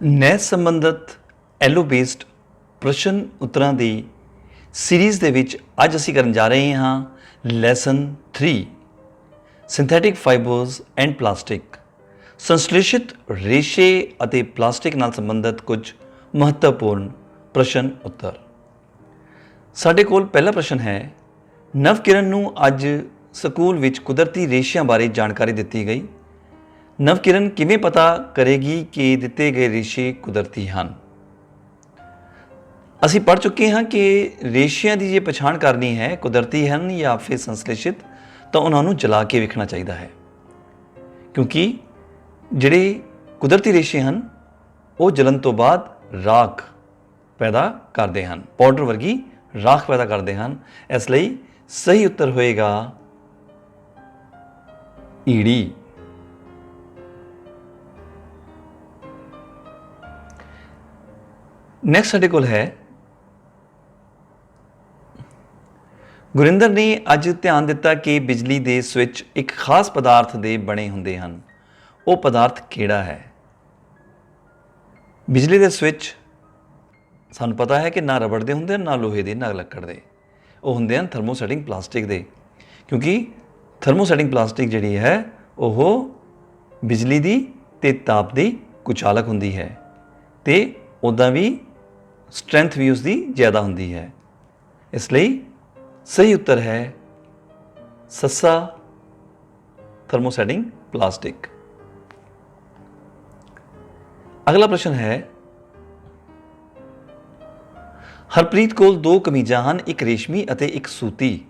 ਨਹਿਰ ਸੰਬੰਧਿਤ aloe based ਪ੍ਰਸ਼ਨ ਉੱਤਰਾਂ ਦੀ ਸੀਰੀਜ਼ ਦੇ ਵਿੱਚ ਅੱਜ ਅਸੀਂ ਕਰਨ ਜਾ ਰਹੇ ਹਾਂ lesson 3 synthetic fibres and plastic. ਸੰਸ਼ਲੇਸ਼ਿਤ ਰੇਸ਼ੇ ਅਤੇ ਪਲਾਸਟਿਕ ਨਾਲ ਸੰਬੰਧਿਤ ਕੁਝ ਮਹੱਤਵਪੂਰਨ ਪ੍ਰਸ਼ਨ ਉੱਤਰ। ਸਾਡੇ ਕੋਲ ਪਹਿਲਾ ਪ੍ਰਸ਼ਨ ਹੈ, ਨਵਕਿਰਨ ਨੂੰ ਅੱਜ ਸਕੂਲ ਵਿੱਚ ਕੁਦਰਤੀ ਰੇਸ਼ਿਆਂ ਬਾਰੇ ਜਾਣਕਾਰੀ ਦਿੱਤੀ ਗਈ। ਨਵਕਿਰਨ ਕਿਵੇਂ ਪਤਾ ਕਰੇਗੀ ਕਿ ਦਿੱਤੇ ਗਏ ਰੇਸ਼ੇ ਕੁਦਰਤੀ ਹਨ? ਅਸੀਂ ਪੜ੍ਹ ਚੁੱਕੇ ਹਾਂ ਕਿ ਰੇਸ਼ਿਆਂ ਦੀ ਜੇ ਪਛਾਣ ਕਰਨੀ ਹੈ ਕੁਦਰਤੀ ਹਨ ਜਾਂ ਫਿਰ ਸੰਸ਼ਲੇਸ਼ਿਤ, ਤਾਂ ਉਹਨਾਂ ਨੂੰ ਜਲਾ ਕੇ ਵੇਖਣਾ ਚਾਹੀਦਾ ਹੈ, ਕਿਉਂਕਿ ਜਿਹੜੇ ਕੁਦਰਤੀ ਰੇਸ਼ੇ ਹਨ ਉਹ ਜਲਣ ਤੋਂ ਬਾਅਦ ਰਾਖ ਪੈਦਾ ਕਰਦੇ ਹਨ, ਪਾਊਡਰ ਵਰਗੀ ਰਾਖ ਪੈਦਾ ਕਰਦੇ ਹਨ। ਇਸ ਲਈ ਸਹੀ ਉੱਤਰ ਹੋਏਗਾ ਈੜੀ। ਨੈਕਸਟ ਸਾਡੇ ਕੋਲ ਹੈ, ਗੁਰਿੰਦਰ ਨੇ ਅੱਜ ਧਿਆਨ ਦਿੱਤਾ ਕਿ ਬਿਜਲੀ ਦੇ ਸਵਿੱਚ ਇੱਕ ਖਾਸ ਪਦਾਰਥ ਦੇ ਬਣੇ ਹੁੰਦੇ ਹਨ। ਉਹ ਪਦਾਰਥ ਕਿਹੜਾ ਹੈ? ਬਿਜਲੀ ਦੇ ਸਵਿੱਚ ਸਾਨੂੰ ਪਤਾ ਹੈ ਕਿ ਨਾ ਰਬੜ ਦੇ ਹੁੰਦੇ ਹਨ, ਨਾ ਲੋਹੇ ਦੇ, ਨਾ ਲੱਕੜ ਦੇ। ਉਹ ਹੁੰਦੇ ਹਨ ਥਰਮੋਸੈਟਿੰਗ ਪਲਾਸਟਿਕ ਦੇ, ਕਿਉਂਕਿ ਥਰਮੋਸੈਟਿੰਗ ਪਲਾਸਟਿਕ ਜਿਹੜੀ ਹੈ ਉਹ ਬਿਜਲੀ ਦੀ ਤੇ ਤਾਪ ਦੀ ਕੁਚਾਲਕ ਹੁੰਦੀ ਹੈ ਤੇ ਉੱਦਾਂ ਵੀ ਸਟਰੈਂਥ ਵੀ ਉਸਦੀ ਜ਼ਿਆਦਾ ਹੁੰਦੀ ਹੈ। ਇਸ ਲਈ ਸਹੀ ਉੱਤਰ ਹੈ ਸੱਸਾ, ਥਰਮੋਸੈਟਿੰਗ ਪਲਾਸਟਿਕ। ਅਗਲਾ ਪ੍ਰਸ਼ਨ ਹੈ, ਹਰਪ੍ਰੀਤ ਕੋਲ 2 ਕਮੀਜ਼ਾਂ ਹਨ, ਇੱਕ ਰੇਸ਼ਮੀ ਅਤੇ ਇੱਕ ਸੂਤੀ।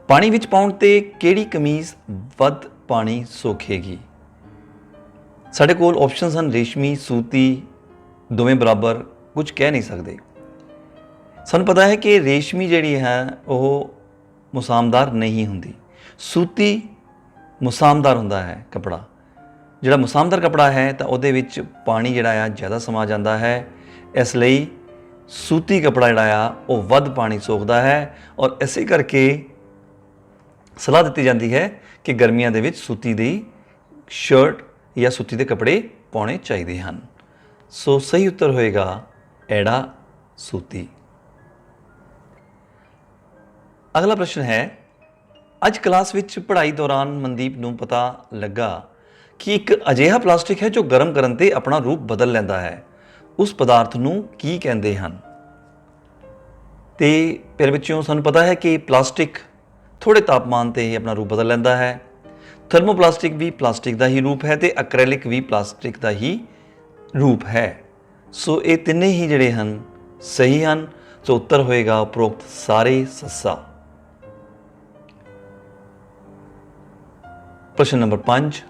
ਪਾਣੀ ਵਿੱਚ ਪਾਉਣ ਤੇ ਕਿਹੜੀ ਕਮੀਜ਼ ਵੱਧ ਪਾਣੀ ਸੋਖੇਗੀ? ਸਾਡੇ ਕੋਲ ਆਪਸ਼ਨਸ ਹਨ ਰੇਸ਼ਮੀ, ਸੂਤੀ, ਦੋਵੇਂ ਬਰਾਬਰ, ਕੁਝ ਕਹਿ ਨਹੀਂ ਸਕਦੇ। ਸਾਨੂੰ ਪਤਾ ਹੈ ਕਿ ਰੇਸ਼ਮੀ ਜਿਹੜੀ ਹੈ ਉਹ ਮੁਸਾਮਦਾਰ ਨਹੀਂ ਹੁੰਦੀ, ਸੂਤੀ ਮੁਸਾਮਦਾਰ ਹੁੰਦਾ ਹੈ ਕੱਪੜਾ। ਜਿਹੜਾ ਮੁਸਾਮਦਾਰ ਕੱਪੜਾ ਹੈ ਤਾਂ ਉਹਦੇ ਵਿੱਚ ਪਾਣੀ ਜਿਹੜਾ ਆ ਜ਼ਿਆਦਾ ਸਮਾ ਜਾਂਦਾ ਹੈ, ਇਸ ਲਈ ਸੂਤੀ ਕੱਪੜਾ ਜਿਹੜਾ ਆ ਉਹ ਵੱਧ ਪਾਣੀ ਸੋਖਦਾ ਹੈ। ਔਰ ਇਸੇ ਕਰਕੇ ਸਲਾਹ ਦਿੱਤੀ ਜਾਂਦੀ ਹੈ ਕਿ ਗਰਮੀਆਂ ਦੇ ਵਿੱਚ ਸੂਤੀ ਦੀ ਸ਼ਰਟ ਜਾਂ ਸੂਤੀ ਦੇ ਕੱਪੜੇ ਪਾਉਣੇ ਚਾਹੀਦੇ ਹਨ। ਸੋ ਸਹੀ ਉੱਤਰ ਹੋਏਗਾ ਐੜਾ, ਸੂਤੀ। ਅਗਲਾ ਪ੍ਰਸ਼ਨ ਹੈ, ਅੱਜ ਕਲਾਸ ਵਿੱਚ ਪੜ੍ਹਾਈ ਦੌਰਾਨ ਮਨਦੀਪ ਨੂੰ ਪਤਾ ਲੱਗਾ ਕਿ ਇੱਕ ਅਜਿਹਾ ਪਲਾਸਟਿਕ ਹੈ ਜੋ ਗਰਮ ਕਰਨ ਤੇ ਆਪਣਾ ਰੂਪ ਬਦਲ ਲੈਂਦਾ ਹੈ। ਉਸ ਪਦਾਰਥ ਨੂੰ ਕੀ ਕਹਿੰਦੇ ਹਨ? ਤੇ ਫਿਰ ਵਿੱਚੋਂ ਸਾਨੂੰ ਪਤਾ ਹੈ ਕਿ ਪਲਾਸਟਿਕ ਥੋੜ੍ਹੇ ਤਾਪਮਾਨ ਤੇ ਹੀ ਆਪਣਾ ਰੂਪ ਬਦਲ ਲੈਂਦਾ ਹੈ। ਥਰਮੋਪਲਾਸਟਿਕ ਵੀ ਪਲਾਸਟਿਕ ਦਾ ਹੀ ਰੂਪ ਹੈ ਤੇ ਐਕ੍ਰੈਲਿਕ ਵੀ ਪਲਾਸਟਿਕ ਦਾ ਹੀ ਰੂਪ ਹੈ। ਸੋ ਇਹ ਤਿੰਨੇ ਹੀ ਜਿਹੜੇ ਹਨ ਸਹੀ ਹਨ। ਸੋ ਉੱਤਰ ਹੋਏਗਾ ਉਪਰੋਕਤ ਸਾਰੇ ਸੱਸਾ। ਪ੍ਰਸ਼ਨ ਨੰਬਰ 5,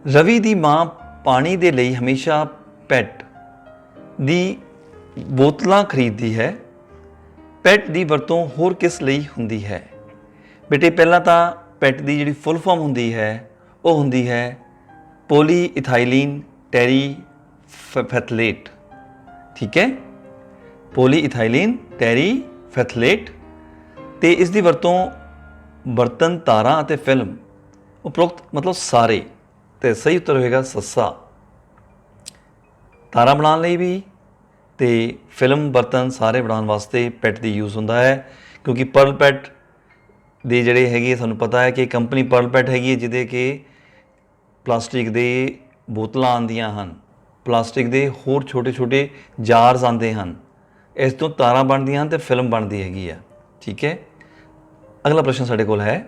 ਰਵੀ ਦੀ ਮਾਂ ਪਾਣੀ ਦੇ ਲਈ ਹਮੇਸ਼ਾ ਪੈਟ ਦੀ ਬੋਤਲਾਂ ਖਰੀਦਦੀ ਹੈ। ਪੈਟ ਦੀ ਵਰਤੋਂ ਹੋਰ ਕਿਸ ਲਈ ਹੁੰਦੀ ਹੈ? ਬੇਟੇ ਪਹਿਲਾਂ ਤਾਂ ਪੈਟ ਦੀ ਜਿਹੜੀ ਫੁੱਲ ਫਾਰਮ ਹੁੰਦੀ ਹੈ ਉਹ ਹੁੰਦੀ ਹੈ ਪੋਲੀ ਇਥਾਈਲੀਨ ਟੈਰੀਫੈਥਲੇਟ। ਠੀਕ ਹੈ, ਪੋਲੀ ਇਥਾਈਲੀਨ ਟੈਰੀਫੈਥਲੇਟ। ਤੇ ਇਸ ਦੀ ਵਰਤੋਂ ਬਰਤਨ, ਤਾਰਾਂ ਅਤੇ ਫਿਲਮ, ਉਪਰੋਕਤ ਮਤਲਬ ਸਾਰੇ। ਤੇ ਸਹੀ ਉੱਤਰ ਹੋਏਗਾ ਸੱਸਾ। ਤਾਰਾਂ ਬਣਾਉਣ ਲਈ ਵੀ ਤੇ ਫਿਲਮ, ਬਰਤਨ ਸਾਰੇ ਬਣਾਉਣ ਵਾਸਤੇ ਪੈਟ ਦੀ ਯੂਜ਼ ਹੁੰਦਾ ਹੈ, ਕਿਉਂਕਿ ਪਰਲ ਪੈਟ ਦੇ ਜਿਹੜੇ ਹੈਗੇ ਸਾਨੂੰ ਪਤਾ ਹੈ ਕਿ ਕੰਪਨੀ ਪਰਲ ਪੈਟ ਹੈਗੀ ਹੈ ਜਿਹਦੇ ਕਿ ਪਲਾਸਟਿਕ ਦੇ ਬੋਤਲਾਂ ਆਉਂਦੀਆਂ ਹਨ, ਪਲਾਸਟਿਕ ਦੇ ਹੋਰ ਛੋਟੇ ਛੋਟੇ ਜਾਰਜ਼ ਆਉਂਦੇ ਹਨ, ਇਸ ਤੋਂ ਤਾਰਾਂ ਬਣਦੀਆਂ ਹਨ ਅਤੇ ਫਿਲਮ ਬਣਦੀ ਹੈਗੀ ਆ। ਠੀਕ ਹੈ, ਅਗਲਾ ਪ੍ਰਸ਼ਨ ਸਾਡੇ ਕੋਲ ਹੈ,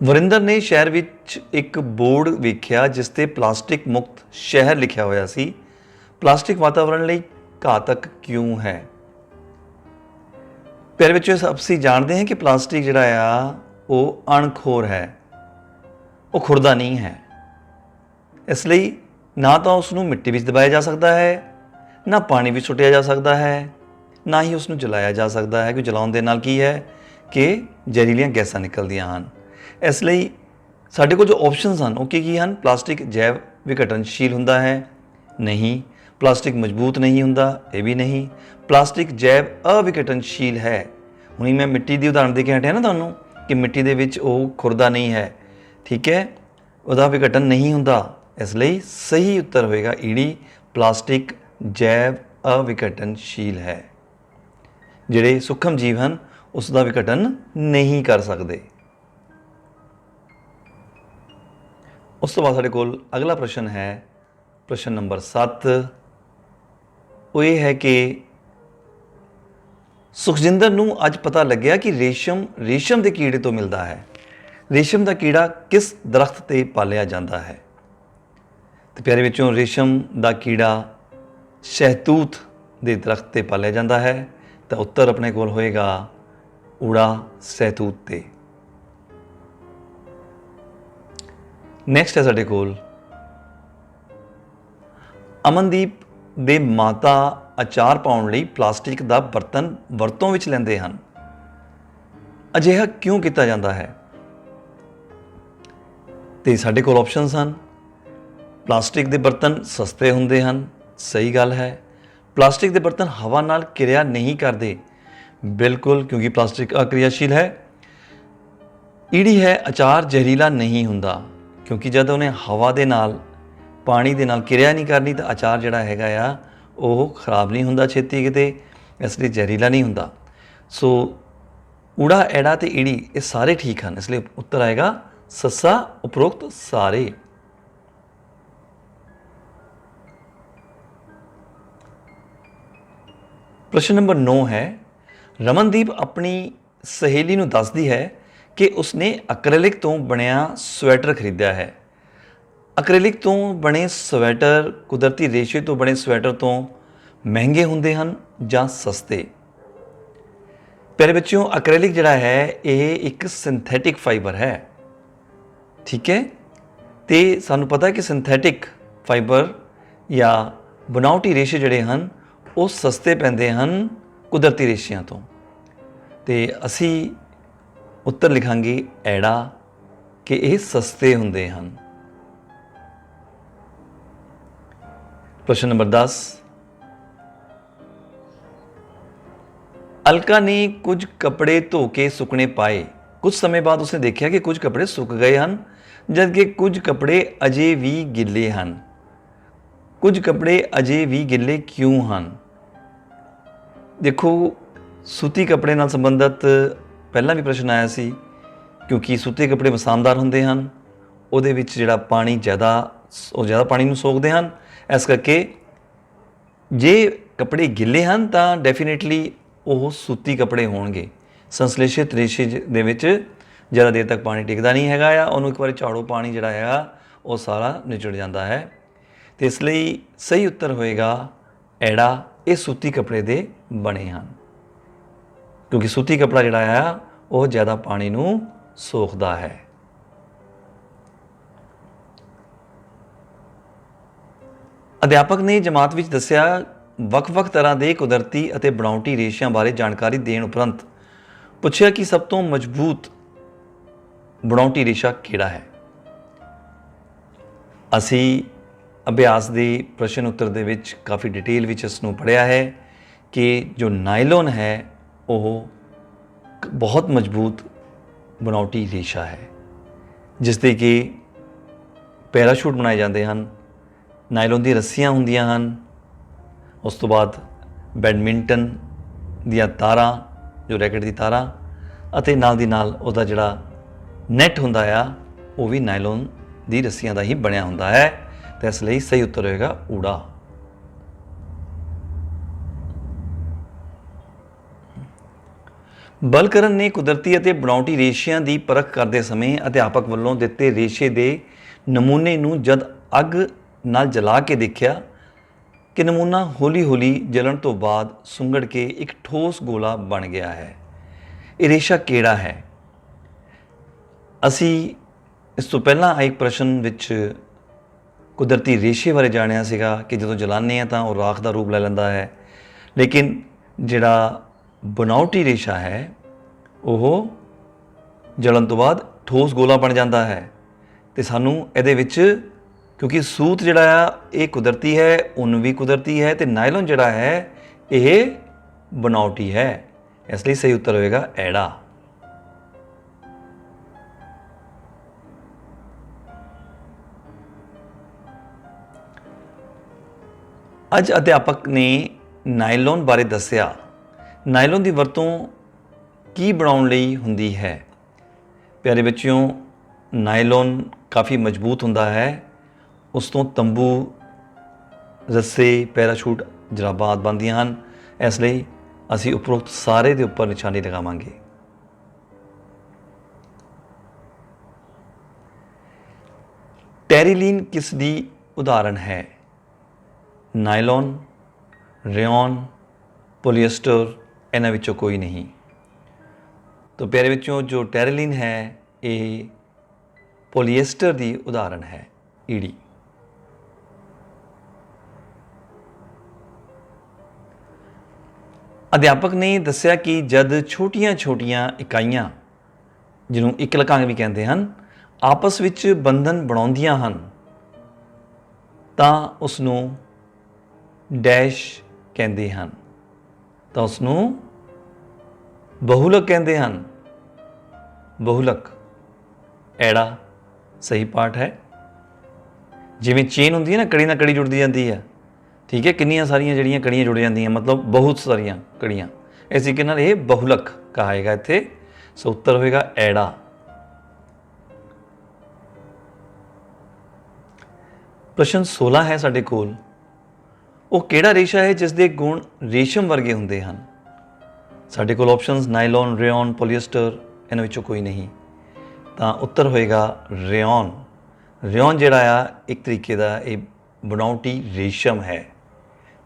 ਵਰਿੰਦਰ ਨੇ ਸ਼ਹਿਰ ਵਿੱਚ ਇੱਕ ਬੋਰਡ ਵੇਖਿਆ ਜਿਸ 'ਤੇ ਪਲਾਸਟਿਕ ਮੁਕਤ ਸ਼ਹਿਰ ਲਿਖਿਆ ਹੋਇਆ ਸੀ। ਪਲਾਸਟਿਕ ਵਾਤਾਵਰਣ ਲਈ ਘਾਤਕ ਕਿਉਂ ਹੈ? ਪਿਆਰੇ ਬੱਚਿਓ, ਅਸੀਂ ਜਾਣਦੇ ਹਾਂ ਕਿ ਪਲਾਸਟਿਕ ਜਿਹੜਾ ਆ ਉਹ ਅਣਖੋਰ ਹੈ, ਉਹ ਖੁਰਦਾ ਨਹੀਂ ਹੈ। ਇਸ ਲਈ ਨਾ ਤਾਂ ਉਸ ਨੂੰ ਮਿੱਟੀ ਵਿੱਚ ਦਬਾਇਆ ਜਾ ਸਕਦਾ ਹੈ, ਨਾ ਪਾਣੀ ਵਿੱਚ ਸੁੱਟਿਆ ਜਾ ਸਕਦਾ ਹੈ, ਨਾ ਹੀ ਉਸ ਨੂੰ ਜਲਾਇਆ ਜਾ ਸਕਦਾ ਹੈ, ਕਿਉਂਕਿ ਜਲਾਉਣ ਦੇ ਨਾਲ ਕੀ ਹੈ ਕਿ ਜ਼ਹਿਰੀਲੀਆਂ ਗੈਸਾਂ ਨਿਕਲਦੀਆਂ ਹਨ। ਇਸ ਲਈ ਸਾਡੇ ਕੋਲ ਜੋ ਆਪਸ਼ਨਸ ਹਨ ਉਹ ਕੀ ਹਨ? ਪਲਾਸਟਿਕ ਜੈਵ ਵਿਘਟਨਸ਼ੀਲ ਹੁੰਦਾ ਹੈ? ਨਹੀਂ। ਪਲਾਸਟਿਕ ਮਜ਼ਬੂਤ ਨਹੀਂ ਹੁੰਦਾ? ਇਹ ਵੀ ਨਹੀਂ। ਪਲਾਸਟਿਕ ਜੈਵ ਅਵਿਘਟਨਸ਼ੀਲ ਹੈ। ਹੁਣ ਮੈਂ ਮਿੱਟੀ ਦੀ ਉਦਾਹਰਨ ਦੇ ਕੇ ਹਟਿਆ ਨਾ ਤੁਹਾਨੂੰ, कि मिट्टी ਦੇ ਵਿੱਚ ਉਹ ਖੁਰਦਾ ਨਹੀਂ ਹੈ, ਠੀਕ ਹੈ, ਉਹਦਾ ਵਿਘਟਨ ਨਹੀਂ ਹੁੰਦਾ। ਇਸ ਲਈ ਸਹੀ ਉੱਤਰ ਹੋਏਗਾ ਈੜੀ, ਪਲਾਸਟਿਕ ਜੈਵ ਅਵਿਘਟਨਸ਼ੀਲ ਹੈ। ਜਿਹੜੇ ਸੂਖਮ ਜੀਵ ਹਨ ਉਸ ਦਾ ਵਿਘਟਨ ਨਹੀਂ ਕਰ ਸਕਦੇ। ਉਸ ਤੋਂ ਬਾਅਦ ਸਾਡੇ ਕੋਲ ਅਗਲਾ ਪ੍ਰਸ਼ਨ ਹੈ, ਪ੍ਰਸ਼ਨ ਨੰਬਰ 7। ਉਹ ਇਹ ਹੈ ਕਿ ਸੁਖਜਿੰਦਰ ਨੂੰ ਅੱਜ ਪਤਾ ਲੱਗਿਆ ਕਿ ਰੇਸ਼ਮ ਦੇ ਕੀੜੇ ਤੋਂ ਮਿਲਦਾ ਹੈ। ਰੇਸ਼ਮ ਦਾ ਕੀੜਾ ਕਿਸ ਦਰਖਤ ਤੇ ਪਾਲਿਆ ਜਾਂਦਾ ਹੈ? ਤੇ ਪਿਆਰੇ ਵਿੱਚੋਂ ਰੇਸ਼ਮ ਦਾ ਕੀੜਾ ਸ਼ਹਿਤੂਤ ਦੇ ਦਰਖਤ ਤੇ ਪਾਲਿਆ ਜਾਂਦਾ ਹੈ। ਤਾਂ ਉੱਤਰ ਆਪਣੇ ਕੋਲ ਹੋਏਗਾ ਊੜਾ, ਸਹਿਤੂਤ ਤੇ। ਨੈਕਸਟ ਹੈ ਸਾਡੇ ਕੋਲ, ਅਮਨਦੀਪ ਦੇ ਮਾਤਾ ਅਚਾਰ ਪਾਉਣ ਲਈ ਪਲਾਸਟਿਕ ਦਾ ਬਰਤਨ ਵਰਤੋਂ ਵਿੱਚ ਲੈਂਦੇ ਹਨ। ਅਜਿਹਾ ਕਿਉਂ ਕੀਤਾ ਜਾਂਦਾ ਹੈ? ਤੇ ਸਾਡੇ ਕੋਲ ਆਪਸ਼ਨਸ ਹਨ। ਪਲਾਸਟਿਕ ਦੇ ਬਰਤਨ ਸਸਤੇ ਹੁੰਦੇ ਹਨ, ਸਹੀ ਗੱਲ ਹੈ। ਪਲਾਸਟਿਕ ਦੇ ਬਰਤਨ ਹਵਾ ਨਾਲ ਕਿਰਿਆ ਨਹੀਂ ਕਰਦੇ, ਬਿਲਕੁਲ, ਕਿਉਂਕਿ ਪਲਾਸਟਿਕ ਅਕਿਰਿਆਸ਼ੀਲ ਹੈ। ਈੜੀ ਹੈ, ਅਚਾਰ ਜ਼ਹਿਰੀਲਾ ਨਹੀਂ ਹੁੰਦਾ, ਕਿਉਂਕਿ ਜਦ ਉਹਨੇ ਹਵਾ ਦੇ ਨਾਲ, ਪਾਣੀ ਦੇ ਨਾਲ ਕਿਰਿਆ ਨਹੀਂ ਕਰਨੀ ਤਾਂ ਅਚਾਰ ਜਿਹੜਾ ਹੈਗਾ ਆ ਉਹ ਖਰਾਬ ਨਹੀਂ ਹੁੰਦਾ ਛੇਤੀ ਕਿਤੇ, ਇਸ ਲਈ ਜ਼ਹਿਰੀਲਾ ਨਹੀਂ ਹੁੰਦਾ। ਸੋ ਊੜਾ, ਐੜਾ ਤੇ ਈੜੀ ਇਹ ਸਾਰੇ ਠੀਕ ਹਨ, ਇਸ ਲਈ ਉੱਤਰ ਆਏਗਾ ਸੱਸਾ, ਉਪਰੋਕਤ ਸਾਰੇ। ਪ੍ਰਸ਼ਨ ਨੰਬਰ 9 ਹੈ, ਰਮਨਦੀਪ ਆਪਣੀ ਸਹੇਲੀ ਨੂੰ ਦੱਸਦੀ ਹੈ ਕਿ ਉਸਨੇ ਐਕ੍ਰੀਲਿਕ ਤੋਂ ਬਣਿਆ ਸਵੈਟਰ ਖਰੀਦਿਆ ਹੈ। ਐਕ੍ਰੀਲਿਕ ਤੋਂ ਬਣੇ ਸਵੈਟਰ ਕੁਦਰਤੀ ਰੇਸ਼ੇ ਤੋਂ ਬਣੇ ਸਵੈਟਰ ਤੋਂ ਮਹਿੰਗੇ ਹੁੰਦੇ ਹਨ ਜਾਂ ਸਸਤੇ? ਪਿਆਰੇ ਬੱਚਿਓ, ਐਕ੍ਰੀਲਿਕ ਜਿਹੜਾ ਹੈ ਇਹ ਇੱਕ ਸਿੰਥੈਟਿਕ ਫਾਈਬਰ ਹੈ, ਠੀਕ ਹੈ। ਤੇ ਸਾਨੂੰ ਪਤਾ ਹੈ ਕਿ ਸਿੰਥੈਟਿਕ ਫਾਈਬਰ ਜਾਂ ਬਨਾਵਟੀ ਰੇਸ਼ੇ ਜਿਹੜੇ ਹਨ ਉਹ ਸਸਤੇ ਪੈਂਦੇ ਹਨ ਕੁਦਰਤੀ ਰੇਸ਼ਿਆਂ ਤੋਂ। ਤੇ ਅਸੀਂ ਉੱਤਰ ਲਿਖਾਂਗੇ ਐੜਾ, ਕਿ ਇਹ ਸਸਤੇ ਹੁੰਦੇ ਹਨ। ਪ੍ਰਸ਼ਨ ਨੰਬਰ 10, ਅਲਕਾ ਨੇ ਕੁਝ ਕੱਪੜੇ ਧੋ ਕੇ ਸੁੱਕਣੇ ਪਾਏ। ਕੁਝ ਸਮੇਂ ਬਾਅਦ ਉਸਨੇ ਦੇਖਿਆ ਕਿ ਕੁਝ ਕੱਪੜੇ ਸੁੱਕ ਗਏ ਹਨ, ਜਦਕਿ ਕੁਝ ਕੱਪੜੇ ਅਜੇ ਵੀ ਗਿੱਲੇ ਹਨ। ਕੁਝ ਕੱਪੜੇ ਅਜੇ ਵੀ ਗਿੱਲੇ ਕਿਉਂ ਹਨ? ਦੇਖੋ, ਸੂਤੀ ਕੱਪੜੇ ਨਾਲ ਸੰਬੰਧਿਤ ਪਹਿਲਾਂ ਵੀ ਪ੍ਰਸ਼ਨ ਆਇਆ ਸੀ, ਕਿਉਂਕਿ ਸੂਤੇ ਕੱਪੜੇ ਮਸਾਮਦਾਰ ਹੁੰਦੇ ਹਨ, ਉਹਦੇ ਵਿੱਚ ਜਿਹੜਾ ਪਾਣੀ ਜ਼ਿਆਦਾ ਪਾਣੀ ਨੂੰ ਸੋਖਦੇ ਹਨ। ਇਸ ਕਰਕੇ ਜੇ ਕੱਪੜੇ ਗਿੱਲੇ ਹਨ ਤਾਂ ਡੈਫੀਨੇਟਲੀ ਉਹ ਸੂਤੀ ਕੱਪੜੇ ਹੋਣਗੇ। ਸੰਸਲੇਸ਼ਿਤ ਰੇਸ਼ੇ ਦੇ ਵਿੱਚ ਜ਼ਿਆਦਾ ਦੇਰ ਤੱਕ ਪਾਣੀ ਟਿਕਦਾ ਨਹੀਂ ਹੈਗਾ ਆ, ਉਹਨੂੰ ਇੱਕ ਵਾਰੀ ਝਾੜੋ, ਪਾਣੀ ਜਿਹੜਾ ਹੈਗਾ ਉਹ ਸਾਰਾ ਨਿਚੜ ਜਾਂਦਾ ਹੈ। ਅਤੇ ਇਸ ਲਈ ਸਹੀ ਉੱਤਰ ਹੋਏਗਾ ਐੜਾ, ਇਹ ਸੂਤੀ ਕੱਪੜੇ ਦੇ ਬਣੇ ਹਨ, ਕਿਉਂਕਿ ਸੂਤੀ ਕੱਪੜਾ ਜਿਹੜਾ ਆ ਉਹ ਜ਼ਿਆਦਾ ਪਾਣੀ ਨੂੰ ਸੋਖਦਾ ਹੈ। ਅਧਿਆਪਕ ਨੇ ਜਮਾਤ ਵਿੱਚ ਦੱਸਿਆ, ਵੱਖ-ਵੱਖ ਤਰ੍ਹਾਂ ਦੇ ਕੁਦਰਤੀ ਅਤੇ ਬਣਾਉਟੀ ਰੇਸ਼ਿਆਂ ਬਾਰੇ ਜਾਣਕਾਰੀ ਦੇਣ ਉਪਰੰਤ ਪੁੱਛਿਆ ਕਿ ਸਭ ਤੋਂ ਮਜ਼ਬੂਤ ਬਣਾਉਟੀ ਰੇਸ਼ਾ ਕਿਹੜਾ ਹੈ? ਅਸੀਂ ਅਭਿਆਸ ਦੇ ਪ੍ਰਸ਼ਨ ਉੱਤਰ ਦੇ ਵਿੱਚ ਕਾਫੀ ਡਿਟੇਲ ਵਿੱਚ ਇਸ ਨੂੰ ਪੜ੍ਹਿਆ ਹੈ ਕਿ ਜੋ ਨਾਇਲੋਨ ਹੈ ਉਹ ਬਹੁਤ ਮਜ਼ਬੂਤ ਬਣਾਉਟੀ ਰੇਸ਼ਾ ਹੈ, ਜਿਸ ਦੇ ਕਿ ਪੈਰਾਸ਼ੂਟ ਬਣਾਏ ਜਾਂਦੇ ਹਨ। ਨਾਇਲੋਨ ਦੀਆਂ ਰੱਸੀਆਂ ਹੁੰਦੀਆਂ ਹਨ। ਉਸ ਤੋਂ ਬਾਅਦ ਬੈਡਮਿੰਟਨ ਦੀਆਂ ਤਾਰਾਂ, ਜੋ ਰੈਕਟ ਦੀ ਤਾਰਾਂ, ਅਤੇ ਨਾਲ ਦੀ ਨਾਲ ਉਹਦਾ ਜਿਹੜਾ ਨੈੱਟ ਹੁੰਦਾ ਆ ਉਹ ਵੀ ਨਾਇਲੋਨ ਦੀ ਰੱਸੀਆਂ ਦਾ ਹੀ ਬਣਿਆ ਹੁੰਦਾ ਹੈ। ਅਤੇ ਇਸ ਲਈ ਸਹੀ ਉੱਤਰ ਹੋਏਗਾ ਊੜਾ। ਬਲਕਰਨ ਨੇ ਕੁਦਰਤੀ ਅਤੇ ਬਣਾਉਟੀ ਰੇਸ਼ਿਆਂ ਦੀ ਪਰਖ ਕਰਦੇ ਸਮੇਂ ਅਧਿਆਪਕ ਵੱਲੋਂ ਦਿੱਤੇ ਰੇਸ਼ੇ ਦੇ ਨਮੂਨੇ ਨੂੰ ਜਦ ਅੱਗ ਨਾਲ ਜਲਾ ਕੇ ਦੇਖਿਆ ਕਿ ਨਮੂਨਾ ਹੌਲੀ-ਹੌਲੀ ਜਲਣ ਤੋਂ ਬਾਅਦ ਸੁੰਗੜ ਕੇ ਇੱਕ ਠੋਸ ਗੋਲਾ ਬਣ ਗਿਆ ਹੈ। ਇਹ ਰੇਸ਼ਾ ਕਿਹੜਾ ਹੈ? ਅਸੀਂ ਇਸ ਤੋਂ ਪਹਿਲਾਂ ਇੱਕ ਪ੍ਰਸ਼ਨ ਵਿੱਚ ਕੁਦਰਤੀ ਰੇਸ਼ੇ ਬਾਰੇ ਜਾਣਿਆ ਸੀਗਾ ਕਿ ਜਦੋਂ ਜਲਾਉਂਦੇ ਹਾਂ ਤਾਂ ਉਹ ਰਾਖ ਦਾ ਰੂਪ ਲੈ ਲੈਂਦਾ ਹੈ, ਲੇਕਿਨ ਜਿਹੜਾ ਬਣਾਉਟੀ ਰੇਸ਼ਾ ਹੈ ਉਹ ਜਲਣ ਤੋਂ ਬਾਅਦ ਠੋਸ ਗੋਲਾ ਬਣ ਜਾਂਦਾ ਹੈ। ਅਤੇ ਸਾਨੂੰ ਇਹਦੇ ਵਿੱਚ, ਕਿਉਂਕਿ ਸੂਤ ਜਿਹੜਾ ਆ ਇਹ ਕੁਦਰਤੀ ਹੈ, ਉੱਨ ਵੀ ਕੁਦਰਤੀ ਹੈ, ਅਤੇ ਨਾਇਲੋਨ ਜਿਹੜਾ ਹੈ ਇਹ ਬਣਾਉਟੀ ਹੈ, ਇਸ ਲਈ ਸਹੀ ਉੱਤਰ ਹੋਏਗਾ ਐੜਾ। ਅੱਜ ਅਧਿਆਪਕ ਨੇ ਨਾਇਲੋਨ ਬਾਰੇ ਦੱਸਿਆ। ਨਾਇਲੋਨ ਦੀ ਵਰਤੋਂ ਕੀ ਬਣਾਉਣ ਲਈ ਹੁੰਦੀ ਹੈ? ਪਿਆਰੇ ਬੱਚਿਓ, ਨਾਇਲੋਨ ਕਾਫੀ ਮਜ਼ਬੂਤ ਹੁੰਦਾ ਹੈ। ਉਸ ਤੋਂ ਤੰਬੂ, ਰੱਸੇ, ਪੈਰਾਸ਼ੂਟ, ਜਰਾਬਾਂ ਆਦਿ ਬਣਦੀਆਂ ਹਨ। ਇਸ ਲਈ ਅਸੀਂ ਉਪਰੋਕਤ ਸਾਰੇ ਦੇ ਉੱਪਰ ਨਿਸ਼ਾਨੀ ਲਗਾਵਾਂਗੇ। ਟੈਰੀਲੀਨ ਕਿਸ ਦੀ ਉਦਾਹਰਣ ਹੈ? ਨਾਇਲੋਨ, ਰੇਯੋਨ, ਪੋਲੀਐਸਟਰ, ਇਹਨਾਂ ਵਿੱਚੋਂ ਕੋਈ ਨਹੀਂ। ਤਾਂ ਪਿਆਰੇ ਵਿੱਚੋਂ ਜੋ ਟੈਰੀਲੀਨ ਹੈ ਇਹ ਪੋਲੀਐਸਟਰ ਦੀ ਉਦਾਹਰਣ ਹੈ। ਈੜੀ। ਅਧਿਆਪਕ ਨੇ ਦੱਸਿਆ ਕਿ ਜਦ ਛੋਟੀਆਂ-ਛੋਟੀਆਂ ਇਕਾਈਆਂ, ਜਿਹਨੂੰ ਇਕਲਕਾਂ ਵੀ ਕਹਿੰਦੇ ਹਨ, ਆਪਸ ਵਿੱਚ ਬੰਧਨ ਬਣਾਉਂਦੀਆਂ ਹਨ ਤਾਂ ਉਸ ਨੂੰ ਡੈਸ਼ ਕਹਿੰਦੇ ਹਨ। ਤਾਂ ਉਸ ਨੂੰ ਬਹੁਲਕ ਕਹਿੰਦੇ ਹਨ। ਬਹੁਲਕ। ਐੜਾ ਸਹੀ ਪਾਠ ਹੈ। ਜਿਵੇਂ ਚੇਨ ਹੁੰਦੀ ਹੈ ਨਾ, ਕੜੀ ਨਾਲ ਕੜੀ ਜੁੜਦੀ ਜਾਂਦੀ ਹੈ, ਠੀਕ ਹੈ, ਕਿੰਨੀਆਂ ਸਾਰੀਆਂ ਜਿਹੜੀਆਂ ਕੜੀਆਂ ਜੁੜ ਜਾਂਦੀਆਂ, ਮਤਲਬ ਬਹੁਤ ਸਾਰੀਆਂ ਕੜੀਆਂ, ਇਸ ਤਰੀਕੇ ਨਾਲ ਇਹ ਬਹੁਲਕ ਕਹਾਏਗਾ ਇੱਥੇ। ਸੋ ਉੱਤਰ ਹੋਏਗਾ ਐੜਾ। ਪ੍ਰਸ਼ਨ 16 ਹੈ ਸਾਡੇ ਕੋਲ। ਉਹ ਕਿਹੜਾ ਰੇਸ਼ਾ ਹੈ ਜਿਸ ਦੇ ਗੁਣ ਰੇਸ਼ਮ ਵਰਗੇ ਹੁੰਦੇ ਹਨ? ਸਾਡੇ ਕੋਲ ਆਪਸ਼ਨਸ ਨਾਇਲੋਨ, ਰੇਯੋਨ, ਪੋਲੀਐਸਟਰ, ਇਹਨਾਂ ਵਿੱਚੋਂ ਕੋਈ ਨਹੀਂ। ਤਾਂ ਉੱਤਰ ਹੋਏਗਾ ਰੇਯੋਨ। ਰੇਯੋਨ ਜਿਹੜਾ ਆ ਇੱਕ ਤਰੀਕੇ ਦਾ ਇਹ ਬਣਾਉਟੀ ਰੇਸ਼ਮ ਹੈ,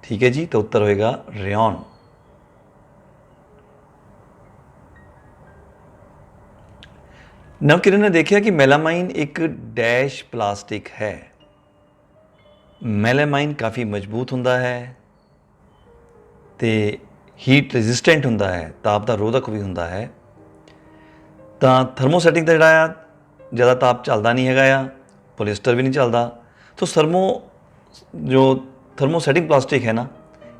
ਠੀਕ ਹੈ ਜੀ। ਤਾਂ ਉੱਤਰ ਹੋਏਗਾ ਰੇਯੋਨ। ਨਵਕਿਰਨ ਨੇ ਦੇਖਿਆ ਕਿ ਮੈਲਾਮਾਈਨ ਇੱਕ ਡੈਸ਼ ਪਲਾਸਟਿਕ ਹੈ। ਮੈਲਾਮਾਈਨ ਕਾਫੀ ਮਜ਼ਬੂਤ ਹੁੰਦਾ ਹੈ ਤੇ ਹੀਟ ਰੈਜ਼ਿਸਟੈਂਟ ਹੁੰਦਾ ਹੈ, ਤਾਪ ਦਾ ਰੋਧਕ ਵੀ ਹੁੰਦਾ ਹੈ। ਤਾਂ ਥਰਮੋਸੈਟਿਕ ਦਾ ਜਿਹੜਾ ਆ ਜ਼ਿਆਦਾ ਤਾਪ ਚੱਲਦਾ ਨਹੀਂ ਹੈਗਾ ਆ, ਪੋਲੀਐਸਟਰ ਵੀ ਨਹੀਂ ਚੱਲਦਾ। ਤਾਂ ਥਰਮੋਸੈਟਿਕ ਪਲਾਸਟਿਕ ਹੈ ਨਾ,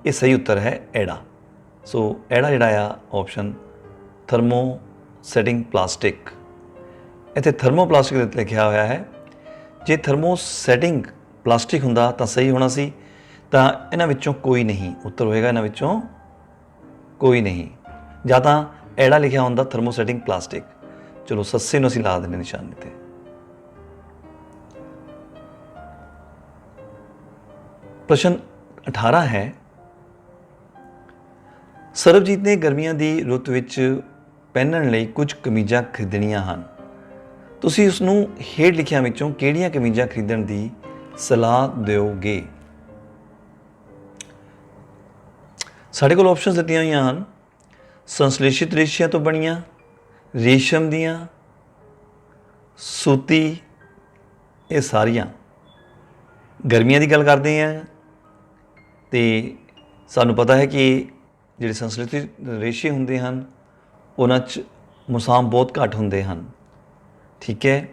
ਇਹ ਸਹੀ ਉੱਤਰ ਹੈ ਐੜਾ। ਸੋ ਐੜਾ ਜਿਹੜਾ ਆ ਆਪਸ਼ਨ ਥਰਮੋਸੈਟਿਕ ਪਲਾਸਟਿਕ। ਇੱਥੇ ਥਰਮੋਪਲਾਸਟਿਕ ਦੇ ਲਿਖਿਆ ਹੋਇਆ ਹੈ। ਜੇ ਥਰਮੋਸੈਟਿਕ ਪਲਾਸਟਿਕ ਹੁੰਦਾ ਤਾਂ ਸਹੀ ਹੋਣਾ ਸੀ। ਤਾਂ ਇਹਨਾਂ ਵਿੱਚੋਂ ਕੋਈ ਨਹੀਂ, ਉੱਤਰ ਹੋਏਗਾ ਇਹਨਾਂ ਵਿੱਚੋਂ ਕੋਈ ਨਹੀਂ। ਜਾਂ ਤਾਂ ਐੜਾ ਲਿਖਿਆ ਹੁੰਦਾ ਥਰਮੋਸੈਟਿਕ ਪਲਾਸਟਿਕ। ਚਲੋ ਸੱਸੇ ਨੂੰ ਅਸੀਂ ਲਾ ਦਿੰਦੇ ਨਿਸ਼ਾਨੇ 'ਤੇ। ਪ੍ਰਸ਼ਨ 18 ਹੈ। ਸਰਬਜੀਤ ਨੇ ਗਰਮੀਆਂ ਦੀ ਰੁੱਤ ਵਿੱਚ ਪਹਿਨਣ ਲਈ ਕੁਝ ਕਮੀਜ਼ਾਂ ਖਰੀਦਣੀਆਂ ਹਨ। ਤੁਸੀਂ ਉਸ ਨੂੰ ਹੇਠ ਲਿਖਿਆਂ ਵਿੱਚੋਂ ਕਿਹੜੀਆਂ ਕਮੀਜ਼ਾਂ ਖਰੀਦਣ ਦੀ ਸਲਾਹ ਦਿਓਗੇ? ਸਾਡੇ ਕੋਲ ਆਪਸ਼ਨਸ ਦਿੱਤੀਆਂ ਹੋਈਆਂ ਹਨ। ਸੰਸ਼ਲੇਸ਼ਿਤ ਰੇਸ਼ਿਆਂ ਤੋਂ ਬਣੀਆਂ, ਰੇਸ਼ਮ ਦੀਆਂ, ਸੂਤੀ, ਇਹ ਸਾਰੀਆਂ ਗਰਮੀਆਂ ਦੀ ਗੱਲ ਕਰਦੇ ਹਾਂ। ਤੇ ਸਾਨੂੰ ਪਤਾ ਹੈ ਕਿ ਜਿਹੜੇ ਸੰਸ਼ਲੇਸ਼ਿਤ ਰੇਸ਼ੇ ਹੁੰਦੇ ਹਨ ਉਹਨਾਂ 'ਚ ਮੁਸਾਮ ਬਹੁਤ ਘੱਟ ਹੁੰਦੇ ਹਨ, ਠੀਕ ਹੈ।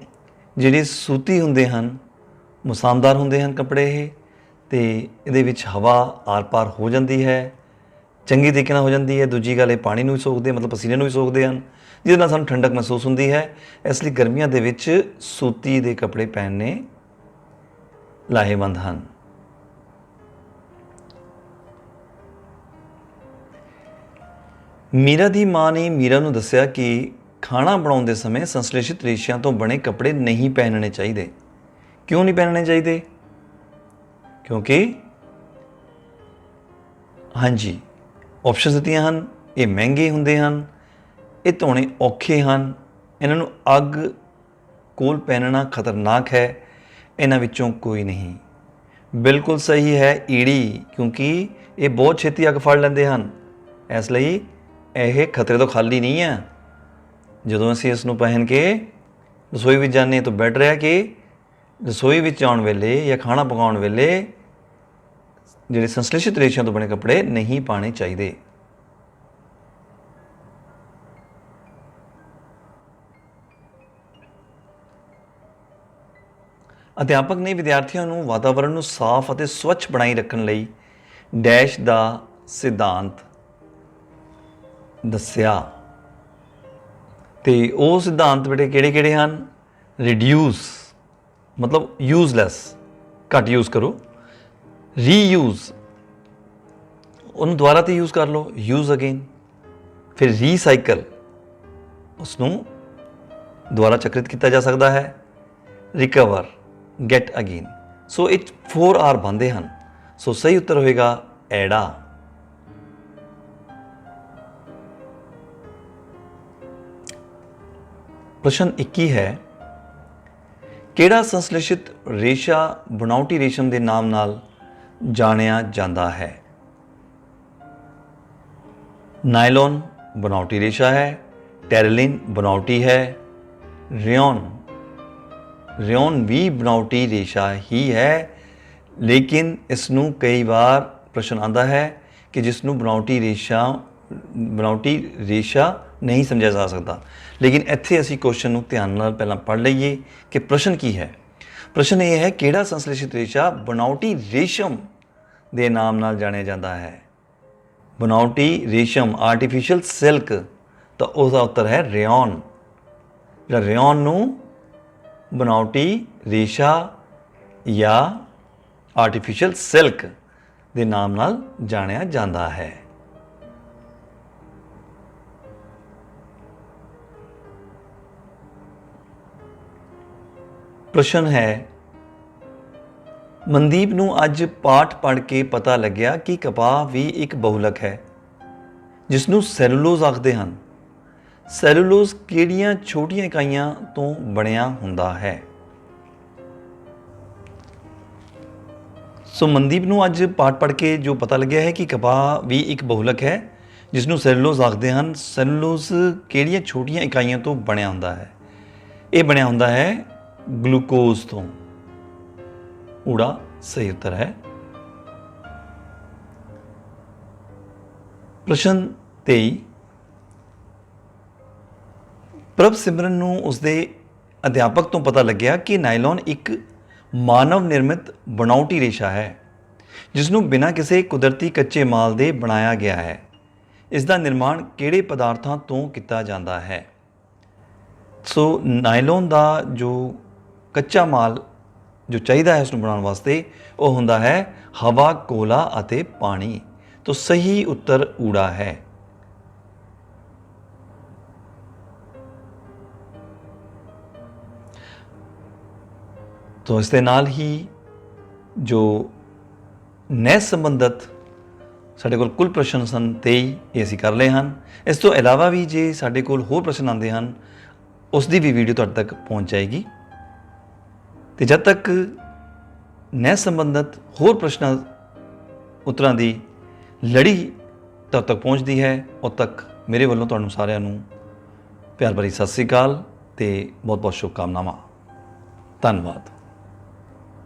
ਜਿਹੜੇ ਸੂਤੀ ਹੁੰਦੇ ਹਨ ਮੁਸਾਮਦਾਰ ਹੁੰਦੇ ਹਨ ਕੱਪੜੇ ਇਹ, ਅਤੇ ਇਹਦੇ ਵਿੱਚ ਹਵਾ ਆਰ ਪਾਰ ਹੋ ਜਾਂਦੀ ਹੈ, ਚੰਗੀ ਤਰੀਕੇ ਨਾਲ ਹੋ ਜਾਂਦੀ ਹੈ। ਦੂਜੀ ਗੱਲ, ਇਹ ਪਾਣੀ ਨੂੰ ਵੀ ਸੋਖਦੇ, ਮਤਲਬ ਪਸੀਨੇ ਨੂੰ ਵੀ ਸੋਖਦੇ ਹਨ, ਜਿਹਦੇ ਨਾਲ ਸਾਨੂੰ ਠੰਡਕ ਮਹਿਸੂਸ ਹੁੰਦੀ ਹੈ। ਇਸ ਲਈ ਗਰਮੀਆਂ ਦੇ ਵਿੱਚ ਸੂਤੀ ਦੇ ਕੱਪੜੇ ਪਹਿਨਣੇ ਲਾਹੇਵੰਦ ਹਨ। ਮੀਰਾ ਦੀ ਮਾਂ ਨੇ ਮੀਰਾ ਨੂੰ ਦੱਸਿਆ ਕਿ ਖਾਣਾ ਬਣਾਉਣ ਦੇ ਸਮੇਂ ਸੰਸ਼ਲੇਸ਼ਿਤ ਰੇਸ਼ਿਆਂ ਤੋਂ ਬਣੇ ਕੱਪੜੇ ਨਹੀਂ ਪਹਿਨਣੇ ਚਾਹੀਦੇ। ਕਿਉਂ ਨਹੀਂ ਪਹਿਨਣੇ ਚਾਹੀਦੇ? ਕਿਉਂਕਿ ਹਾਂਜੀ, ਆਪਸ਼ਨਸ ਦਿੱਤੀਆਂ ਹਨ। ਇਹ ਮਹਿੰਗੇ ਹੁੰਦੇ ਹਨ, ਇਹ ਧੋਣੇ ਔਖੇ ਹਨ, ਇਹਨਾਂ ਨੂੰ ਅੱਗ ਕੋਲ ਪਹਿਨਣਾ ਖਤਰਨਾਕ ਹੈ, ਇਹਨਾਂ ਵਿੱਚੋਂ ਕੋਈ ਨਹੀਂ। ਬਿਲਕੁਲ ਸਹੀ ਹੈ ਈੜੀ, ਕਿਉਂਕਿ ਇਹ ਬਹੁਤ ਛੇਤੀ ਅੱਗ ਫੜ ਲੈਂਦੇ ਹਨ। ਇਸ ਲਈ ਇਹ ਖਤਰੇ ਤੋਂ ਖਾਲੀ ਨਹੀਂ ਹੈ। ਜਦੋਂ ਅਸੀਂ ਇਸ ਨੂੰ ਪਹਿਨ ਕੇ ਰਸੋਈ ਵਿੱਚ ਜਾਂਦੇ ਹਾਂ ਤਾਂ ਬੈਟਰ ਹੈ ਕਿ ਰਸੋਈ ਵਿੱਚ ਆਉਣ ਵੇਲੇ ਜਾਂ ਖਾਣਾ ਪਕਾਉਣ ਵੇਲੇ ਜਿਹੜੇ ਸੰਸ਼ਲੇਸ਼ਿਤ ਰੇਸ਼ਿਆਂ ਤੋਂ ਬਣੇ ਕੱਪੜੇ ਨਹੀਂ ਪਾਉਣੇ ਚਾਹੀਦੇ। ਅਧਿਆਪਕ ਨੇ ਵਿਦਿਆਰਥੀਆਂ ਨੂੰ ਵਾਤਾਵਰਣ ਨੂੰ ਸਾਫ਼ ਅਤੇ ਸਵੱਛ ਬਣਾਈ ਰੱਖਣ ਲਈ ਡੈਸ਼ ਦਾ ਸਿਧਾਂਤ ਦੱਸਿਆ। ਤੇ ਉਹ ਸਿਧਾਂਤ ਬੇਟੇ ਕਿਹੜੇ ਹਨ? ਰਿਡਿਊਸ ਮਤਲਬ ਯੂਜ਼ਲੈਸ, ਘੱਟ ਯੂਜ਼ ਕਰੋ। ਰੀਯੂਜ਼ ਉਹਨੂੰ ਦੁਬਾਰਾ ਤੇ ਯੂਜ਼ ਕਰ ਲਓ, ਯੂਜ਼ ਅਗੇਨ। ਫਿਰ ਰੀਸਾਈਕਲ, ਉਸ ਨੂੰ ਦੁਬਾਰਾ ਚੱਕਰਿਤ ਕੀਤਾ ਜਾ ਸਕਦਾ ਹੈ। Recover, get again. ਸੋ ਇਹ 4 ਆਰ ਬਣਦੇ ਹਨ। ਸੋ ਸਹੀ ਉੱਤਰ ਹੋਏਗਾ ਐੜਾ। ਪ੍ਰਸ਼ਨ 21 ਹੈ, ਕਿਹੜਾ ਸੰਸ਼ਲੇਸ਼ਿਤ ਰੇਸ਼ਾ ਬਣਾਉਟੀ ਰੇਸ਼ਮ ਦੇ ਨਾਮ ਨਾਲ ਜਾਣਿਆ ਜਾਂਦਾ ਹੈ? ਨਾਇਲੋਨ ਬਣਾਉਟੀ ਰੇਸ਼ਾ ਹੈ, ਟੈਰਲਿਨ ਬਣਾਉਟੀ ਹੈ, ਰਿਓਨ ਵੀ ਬਣਾਉਟੀ ਰੇਸ਼ਾ ਹੀ ਹੈ। ਲੇਕਿਨ ਇਸ ਨੂੰ ਕਈ ਵਾਰ ਪ੍ਰਸ਼ਨ ਆਉਂਦਾ ਹੈ ਕਿ ਜਿਸ ਨੂੰ ਬਣਾਉਟੀ ਰੇਸ਼ਾ ਨਹੀਂ ਸਮਝਿਆ ਜਾ ਸਕਦਾ। ਲੇਕਿਨ ਇੱਥੇ ਅਸੀਂ ਕੁਐਸਚਨ ਨੂੰ ਧਿਆਨ ਨਾਲ ਪਹਿਲਾਂ ਪੜ੍ਹ ਲਈਏ ਕਿ ਪ੍ਰਸ਼ਨ ਕੀ ਹੈ। ਪ੍ਰਸ਼ਨ ਇਹ ਹੈ, ਕਿਹੜਾ ਸੰਸ਼ਲੇਸ਼ਿਤ ਰੇਸ਼ਾ ਬਣਾਉਟੀ ਰੇਸ਼ਮ ਦੇ ਨਾਮ ਨਾਲ ਜਾਣਿਆ ਜਾਂਦਾ ਹੈ? ਬਣਾਉਟੀ ਰੇਸ਼ਮ, ਆਰਟੀਫਿਸ਼ੀਅਲ ਸਿਲਕ, ਤਾਂ ਉਸਦਾ ਉੱਤਰ ਹੈ ਰਿਓਨ। ਜਿਹੜਾ ਰਿਓਨ ਨੂੰ ਬਣਾਉਟੀ ਰੇਸ਼ਾ ਜਾਂ ਆਰਟੀਫਿਸ਼ੀਅਲ ਸਿਲਕ ਦੇ ਨਾਮ ਨਾਲ ਜਾਣਿਆ ਜਾਂਦਾ ਹੈ। ਪ੍ਰਸ਼ਨ ਹੈ, ਮਨਦੀਪ ਨੂੰ ਅੱਜ ਪਾਠ ਪੜ੍ਹ ਕੇ ਪਤਾ ਲੱਗਿਆ ਕਿ ਕਪਾਹ ਵੀ ਇੱਕ ਬਹੁਲਕ ਹੈ ਜਿਸ ਨੂੰ ਸੈਲੂਲੋਜ਼ ਆਖਦੇ ਹਨ। ਸੈਲੂਲੋਜ਼ ਕਿਹੜੀਆਂ ਛੋਟੀਆਂ ਇਕਾਈਆਂ ਤੋਂ ਬਣਿਆ ਹੁੰਦਾ ਹੈ? ਸੋ ਮਨਦੀਪ ਨੂੰ ਅੱਜ ਪਾਠ ਪੜ੍ਹ ਕੇ ਜੋ ਪਤਾ ਲੱਗਿਆ ਹੈ ਕਿ ਕਪਾਹ ਵੀ ਇੱਕ ਬਹੁਲਕ ਹੈ ਜਿਸ ਨੂੰ ਸੈਲੂਲੋਜ਼ ਆਖਦੇ ਹਨ। ਸੈਲੂਲੋਜ਼ ਕਿਹੜੀਆਂ ਛੋਟੀਆਂ ਇਕਾਈਆਂ ਤੋਂ ਬਣਿਆ ਹੁੰਦਾ ਹੈ? ਇਹ ਬਣਿਆ ਹੁੰਦਾ ਹੈ ਗਲੂਕੋਜ਼ ਤੋਂ। ਊੜਾ ਸਹੀ ਉੱਤਰ ਹੈ। ਪ੍ਰਸ਼ਨ 23, ਪ੍ਰਭ ਸਿਮਰਨ ਨੂੰ ਉਸਦੇ ਅਧਿਆਪਕ ਤੋਂ ਪਤਾ ਲੱਗਿਆ ਕਿ ਨਾਇਲੋਨ ਇੱਕ ਮਾਨਵ ਨਿਰਮਿਤ ਬਣਾਉਟੀ ਰੇਸ਼ਾ ਹੈ ਜਿਸ ਨੂੰ ਬਿਨਾਂ ਕਿਸੇ ਕੁਦਰਤੀ ਕੱਚੇ ਮਾਲ ਦੇ ਬਣਾਇਆ ਗਿਆ ਹੈ। ਇਸ ਦਾ ਨਿਰਮਾਣ ਕਿਹੜੇ ਪਦਾਰਥਾਂ ਤੋਂ ਕੀਤਾ ਜਾਂਦਾ ਹੈ? ਸੋ ਨਾਇਲੋਨ ਦਾ ਜੋ ਕੱਚਾ ਮਾਲ ਜੋ ਚਾਹੀਦਾ ਹੈ ਉਸ ਨੂੰ ਬਣਾਉਣ ਵਾਸਤੇ ਉਹ ਹੁੰਦਾ ਹੈ ਹਵਾ, ਕੋਲਾ ਅਤੇ ਪਾਣੀ। ਤਾਂ ਸਹੀ ਉੱਤਰ ਊੜਾ ਹੈ। ਤਾਂ ਇਸ ਦੇ ਨਾਲ ਹੀ ਜੋ ਨਹਿਸ ਸੰਬੰਧਤ ਸਾਡੇ ਕੋਲ ਕੁੱਲ ਪ੍ਰਸ਼ਨ ਸਨ 23, ਇਹ ਅਸੀਂ ਕਰ ਲਏ ਹਨ। ਇਸ ਤੋਂ ਇਲਾਵਾ ਵੀ ਜੇ ਸਾਡੇ ਕੋਲ ਹੋਰ ਪ੍ਰਸ਼ਨ ਆਉਂਦੇ ਹਨ ਉਸ ਦੀ ਵੀ ਵੀਡੀਓ ਤੁਹਾਡੇ ਤੱਕ ਪਹੁੰਚ ਜਾਏਗੀ। ਤੇ ਜਦ ਤੱਕ ਨਹਿਸ ਸੰਬੰਧਤ ਹੋਰ ਪ੍ਰਸ਼ਨਾਂ ਉੱਤਰਾਂ ਦੀ ਲੜੀ ਤਦ ਤੱਕ ਪਹੁੰਚਦੀ ਹੈ, ਉਦ ਤੱਕ ਮੇਰੇ ਵੱਲੋਂ ਤੁਹਾਨੂੰ ਸਾਰਿਆਂ ਨੂੰ ਪਿਆਰ ਭਰੀ ਸਤਿ ਸ੍ਰੀ ਅਕਾਲ ਤੇ ਬਹੁਤ ਬਹੁਤ ਸ਼ੁਭਕਾਮਨਾਵਾਂ। ਧੰਨਵਾਦ।